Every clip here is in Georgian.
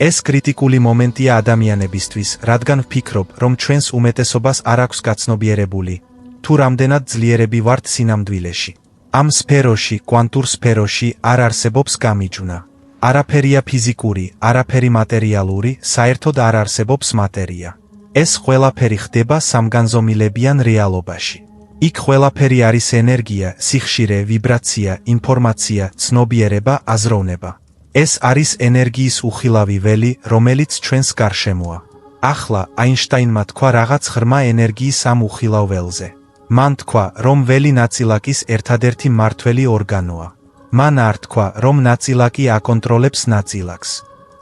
ეს კრიტიკული მომენტია ადამიანებისთვის, რადგან ვფიქრობ, რომ ჩვენს უმეტესობას არ აქვს გაცნობიერებული, თუ რამდენად ძლიერები ვართ სინამდვილეში. ამ სფეროში, კვანტურ სფეროში არ არსებობს გამიჯვნა. არაფერია ფიზიკური, არაფერი მატერიალური, საერთოდ არ არსებობს მატერია. ეს ყველაფერი ხდება სამგანზომილებიან რეალობაში. იქ ყველაფერი არის ენერგია, სიხშირე, ვიბრაცია, ინფორმაცია, ცნობიერება, აზროვნება. ეს არის ენერგიის უხილავი ველი, რომელიც ჩვენს გარშემოა. ახლა აინშტაინმა თქვა რაღაც ღრმა ენერგიის ამ უხილავ ველზე. მან თქვა, რომ ველი ნაწილაკის ერთადერთი მმართველი ორგანოა. მან არ თქვა, რომ ნაწილაკი აკონტროლებს ნაწილაკს.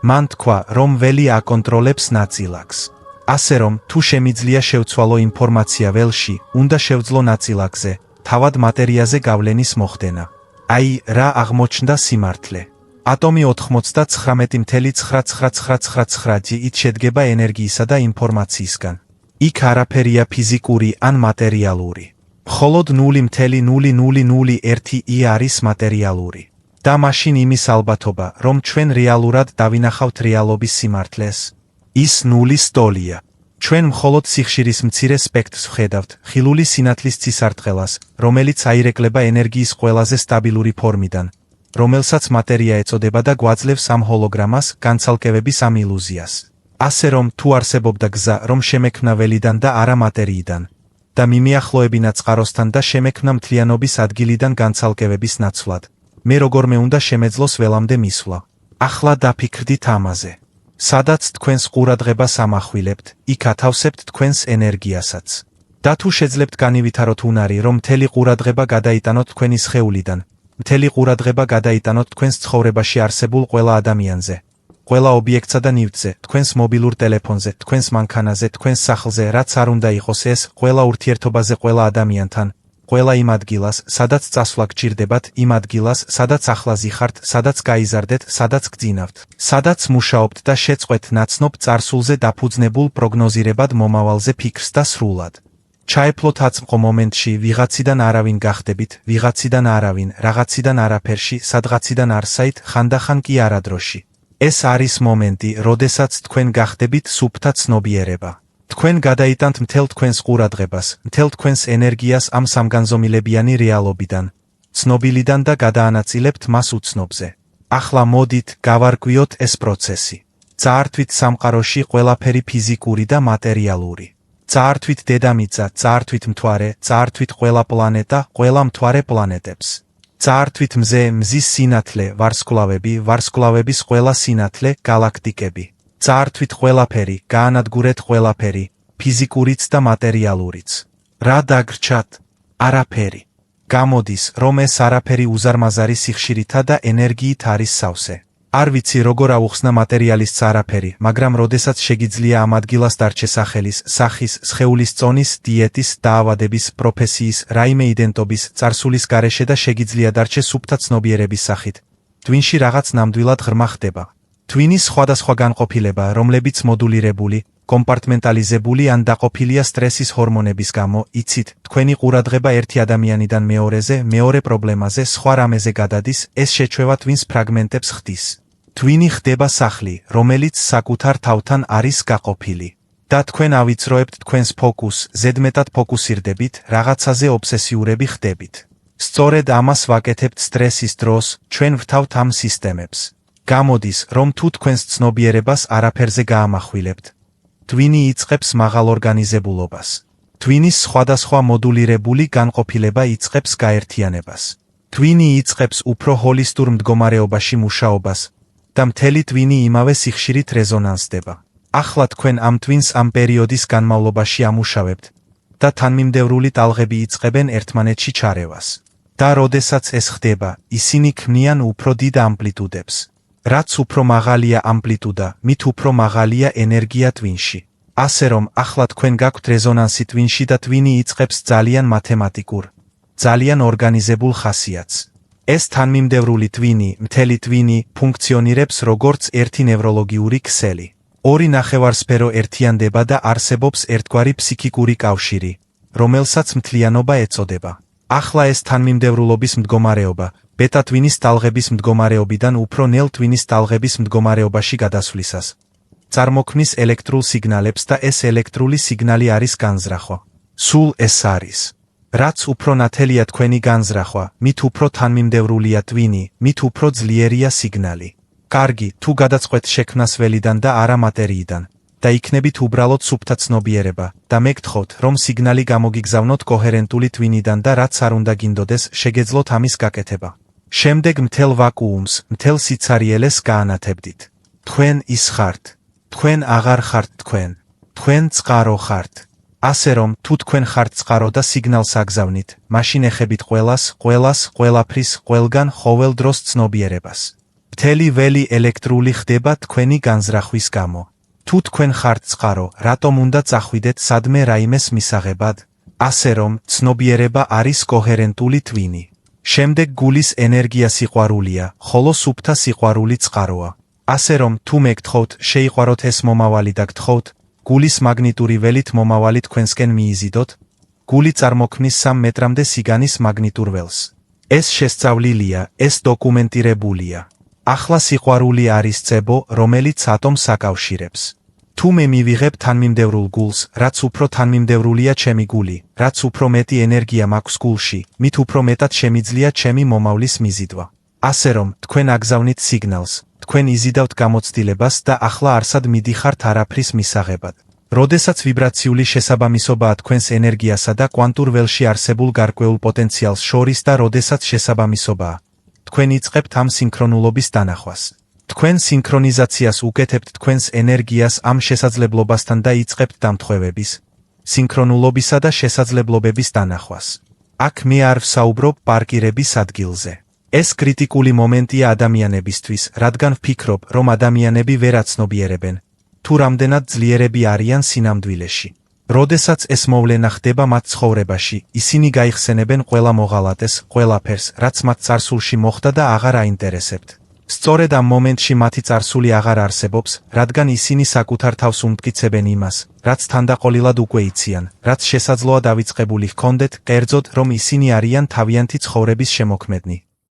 მან თქვა, რომ ველი აკონტროლებს ნაწილაკს. ასე რომ, თუ შემიძლია შევცვალო ინფორმაცია ველში, უნდა შევძლო ნაწილაკზე, თავად მატერიაზე გავლენის მოხდენა. აი, რა აღმოჩნდა სიმართლე. ატომი 99.99999%-ით შედგება ენერგიისა და ინფორმაციისგან. იქ არაფერია ფიზიკური ან მატერიალური. მხოლოდ 0.0001 არის მატერიალური. და მაშინ იმის ალბათობა, რომ ჩვენ რეალურად დავინახავთ რეალობის სიმართლეს, ის ნულის ტოლია. ჩვენ მხოლოდ სიხშირის მცირე სპექტრს ვხედავთ, ხილული სინათლის ცისარტყელას, რომელიც აირეკლება ენერგიის ყველაზე სტაბილური ფორმიდან, რომელსაც მატერია ეწოდება და გვაძლევს ამ ჰოლოგრამას, განცალკევების ამ ილუზიას. ასე რომ, თუ არსებობდა გზა, რომ შემექმნა ველიდან და არა მატერიიდან, და მიმიახლოებინა წყაროსთან და შემექმნა მთლიანობის ადგილიდან განცალკევების ნაცვლად, მე როგორმე უნდა შემეძლოს ველამდე მისვლა. ახლა დაფიქრდით ამაზე. სადაც თქვენს ყურადღებას ამახვილებთ, იქ ათავსებთ თქვენს ენერგიასაც. და თუ შეძლებთ განივითაროთ უნარი, რომ მთელი ყურადღება გადაიტანოთ თქვენი სხეულიდან, მთელი ყურადღება გადაიტანოთ თქვენს ცხოვრებაში არსებულ ყველა ადამიანზე, ყველა ობიექტსა და ნივთზე, თქვენს მობილურ ტელეფონზე, თქვენს მანქანაზე, თქვენს სახლზე, რაც არ უნდა იყოს ეს, ყველა ურთიერთობაზე ყველა ადამიანთან, ყველა იმ ადგილას, სადაც წასვლა გჭირდებათ, იმ ადგილას, სადაც ახლაზი ხართ, სადაც გაიზარდეთ, სადაც გძინავთ, სადაც მუშაობთ და შეწყვეთ ნაცნობ წარსულზე დაფუძნებულ პროგნოზირებად მომავალზე ფიქრს და სრულად. ჩაეფლოთ აწმყო მომენტში, ვიღაციდან არავინ გახდებით, ვიღაციდან არავინ, რაღაციდან არაფერში, სადღაციდან არსაით, ხანდახან კი არადროში. ეს არის მომენტი, როდესაც თქვენ გახდებით სუფთა ცნობიერება. თქვენ გადაიტანთ მთელ თქვენს ყურადღებას, მთელ თქვენს ენერგიას ამ სამგანზომილებიანი რეალობიდან, ცნობილიდან და გადაანაწილებთ მას უცნობზე. ახლა მოდით, გავარკვიოთ ეს პროცესი. წაართვით სამყაროში ყველაფერი ფიზიკური და მატერიალური. წაართვით დედამიწა, წაართვით მთვარე, წაართვით ყველა პლანეტა, ყველა მთვარე პლანეტებს. წაართვით მზე, მზის სინათლე, ვარსკვლავები, ვარსკვლავების ყველა სინათლე, გალაქტიკები. წაართვით ყველაფერი, გაანადგურეთ ყველაფერი, ფიზიკურიც და მატერიალურიც. რა დაგრჩათ? არაფერი. გამოდის, რომ ეს არაფერი უზარმაზარი სიხშირითა და ენერგიით არის სავსე. არ ვიცი როგორ აუხსნა მატერიალისტს არაფერი, მაგრამ როდესაც შეგიძლია ამ ადგილას დარჩე სახელის, სახის, სხეულის წონის, დიეტის, დაავადების, პროფესიის, რაიმე იდენტობის, წარსულის გარეშე და შეგიძლია დარჩე სუფთა ცნობიერების სახით, twinში რაღაც ნამდვილად ღრმა ხდება. Twinis სხვადასხვა განყოფილება, რომლებიც მოდულირებული, კომპარტმენტალიზებული ან დაყოფილია სტრესის ჰორმონების გამო, იცით, თქვენი ყურადღება ერთი ადამიანიდან მეორეზე, მეორე პრობლემაზე, სხვა რამეზე გადადის, ეს შეჩვევა Twins ფრაგმენტებს ხდის. Twini ხდება სახლი, რომელიც საკუთარ თავთან არის გაყოფილი. და თქვენ ავიწროებთ თქვენს ფოკუსს, ზედმეტად ფოკუსირდებით, რაღაცაზე ობსესიურები ხდებით. სწორედ ამას ვაკეთებთ სტრესის დროს, ჩვენ ვრთავთ ამ სისტემებს. გამოდის, რომ თუ თქვენს ცნობიერებას არაფერზე გაამახვილებთ, Twini იწყებს მაღალ ორგანიზებულობას. Twinis სხვადასხვა მოდულირებული განყოფილება იწყებს გაერთიანებას. Twini იწყებს უფრო ჰოლისტურ მდგომარეობაში მუშაობას და მთელი Twini იმავე სიხშირით რეზონანსდება. ახლა თქვენ ამ Twins ამ პერიოდის განმავლობაში ამუშავებთ და თანმიმდევრული ტალღები იწყებენ ერთმანეთში ჩარევას. და როდესაც ეს ხდება, ისინი ქმნიან უფრო დიდ ამპლიტუდებს. რაც უფრო მაღალია ამპლიტუდა, მით უფრო მაღალია ენერგია Twinში. ასე რომ, ახლა თქვენ გაქვთ რეზონანსი Twinში და Twini იწყებს ძალიან მათემატიკურ, ძალიან ორგანიზებულ ხასიათს. ეს თანმიმდევრული Twini, მთელი Twini, ფუნქციონირებს როგორც ერთი ნევროლოგიური ქსელი. ორი ნახევარსფერო ერთიანდება და არსებობს ერთგვარი ფსიქიკური კავშირი, რომელსაც მთლიანობა ეწოდება. ახლა ეს თანმიმდევრულობის მდგომარეობა, ბეტა ტვინის ტალღების მდგომარეობიდან უფრო ნელ ტვინის ტალღების მდგომარეობაში გადასვლისას. წარმოქმნის ელექტრულ სიგნალებს და ეს ელექტრული სიგნალი არის განზრახვა. სულ ეს არის. რაც უფრო ნათელია თქვენი განზრახვა, მით უფრო თანმიმდევრულია ტვინი, მით უფრო ძლიერია სიგნალი. კარგი, თუ გადაწყვეტ შექმნას ველიდან და არა მატერიიდან და იქნებით უბრალოდ სუფთა ცნობიერება და მეგთხოვთ, რომ სიგნალი გამოგიგზავნოთ კოჰერენტული ტვინიდან და რაც არ უნდა გინდოდეს, შეგეძლოთ ამის გაკეთება. შემდეგ მთელ ვაკუუმს, მთელ სიცარიელეს გაანათებდით. თქვენ ის ხართ. თქვენ აღარ ხართ თქვენ. თქვენ წყარო ხართ. ასე რომ, თუ თქვენ ხართ წყარო და სიგნალს აგზავნით, მაშინ ეხებით ყველაფრის, ყველგან ყოველ დროს ცნობიერებას. მთელი ველი ელექტრული ხდება თქვენი განზრახვის გამო. თუ თქვენ ხართ წყარო, რატომ უნდა წახვიდეთ სადმე რაიმეს მისაღებად? ასე რომ, ცნობიერება არის კოჰერენტული ტვინი. შემდეგ გულის ენერგია სიყვარულია, ხოლო სუფთა სიყვარული წყაროა. ასე რომ, თუ მეგთხოვთ, შეიყვაროთ ეს მომავალი და გთხოვთ, გულის მაგნიტური ველით მომავალი თქვენსკენ მიიზიდოთ, გული წარმოქმნის 3 მეტრამდე სიგანის მაგნიტურ ველს. ეს შესწავლილია, ეს დოკუმენტირებულია. ახლა სიყვარული არის წებო, რომელიც ატომს აკავშირებს. თუ მე მივიღებ თანმიმდევრულ გულს, რაც უფრო თანმიმდევრულია ჩემი გული, რაც უფრო მეტი ენერგია მაქვს გულში, მით უფრო მეტად შემიძლია ჩემი მომავლის მიზიდვა. ასე რომ, თქვენ აგზავნით სიგნალს, თქვენ იზიდავთ გამოცდილებას და ახლა არსად მიდიხართ არაფრის მისაღებად. როდესაც ვიბრაციული შესაბამისობაა თქვენს ენერგიასა და კვანტურ ველში არსებულ გარკვეულ პოტენციალს შორის და როდესაც შესაბამისობაა, თქვენ იწყებთ ამ სინქრონულობის დანახვას. თქვენ სინქრონიზაციას უკეთებთ თქვენს ენერგიას ამ შესაძლებლობასთან და იწყებთ დამთხვევების, სინქრონულობისა და შესაძლებლობების დანახვას. აქ მე არ ვსაუბრობ პარკირების ადგილზე. ეს კრიტიკული მომენტია ადამიანებისთვის, რადგან ვფიქრობ, რომ ადამიანები ვერ აცნობიერებენ, თუ რამდენად ძლიერები არიან სინამდვილეში. როდესაც ეს მოვლენა ხდება მათ ცხოვრებაში, ისინი გაიხსენებენ ყველა მოღალატეს, ყველაფერს, რაც მათ წარსულში მოხდა და აღარ აინტერესებთ. სწორედ ამ მომენტში მათი წარსული აღარ არსებობს, რადგან ისინი საკუთარ თავს უმტკიცებენ იმას, რაც თანდაყოლილად უკვე იციან, რაც შესაძლოა დავიწყებული ჰქონდეთ, კერძოდ, რომ ისინი არიან თავიანთი ცხოვრების შემოქმედნი.